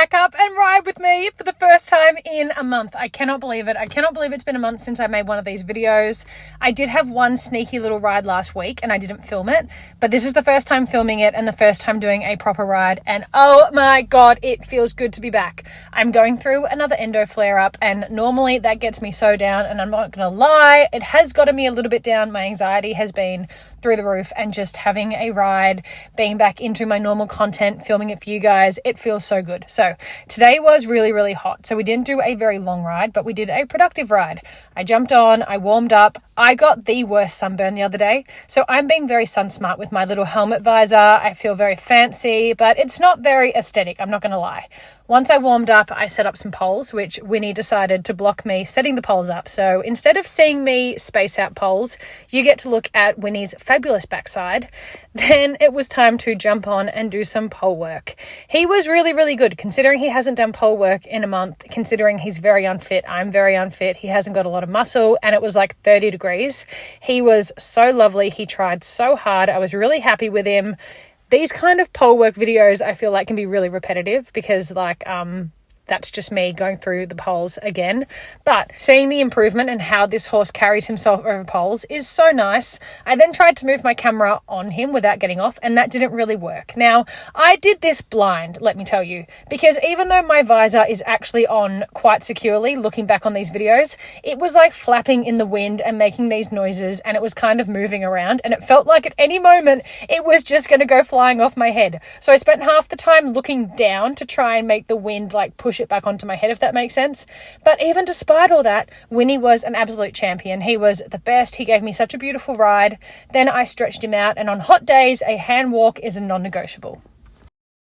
pack up and ride with me for the first time in a month. I cannot believe it. I cannot believe it's been a month since I made one of these videos. I did have one sneaky little ride last week and I didn't film it, but this is the first time filming it and the first time doing a proper ride, and oh my god, it feels good to be back. I'm going through another endo flare up, and normally that gets me so down, and I'm not gonna lie, it has gotten me a little bit down. My anxiety has been through the roof, and just having a ride, being back into my normal content, filming it for you guys, it feels so good. So today was really hot, so we didn't do a very long ride, but we did a productive ride. I jumped on, I warmed up. I got the worst sunburn the other day, so I'm being very sun smart with my little helmet visor. I feel very fancy, but it's not very aesthetic, I'm not gonna lie. Once I warmed up, I set up some poles, which Winnie decided to block me setting the poles up. So instead of seeing me space out poles, you get to look at Winnie's fabulous backside. Then it was time to jump on and do some pole work. He was really good, considering he hasn't done pole work in a month, considering he's very unfit. I'm very unfit. He hasn't got a lot of muscle, and it was like 30 degrees. He was so lovely. He tried so hard. I was really happy with him. These kind of pole work videos I feel like can be really repetitive because that's just me going through the poles again. But seeing the improvement and how this horse carries himself over poles is so nice. I then tried to move my camera on him without getting off, and that didn't really work. Now, I did this blind, let me tell you, because even though my visor is actually on quite securely, looking back on these videos, it was like flapping in the wind and making these noises, and it was kind of moving around, and it felt like at any moment it was just going to go flying off my head. So I spent half the time looking down to try and make the wind like push it back onto my head, if that makes sense. But even despite all that, Winnie was an absolute champion. He was the best. He gave me such a beautiful ride. Then I stretched him out, and on hot days, a hand walk is a non-negotiable.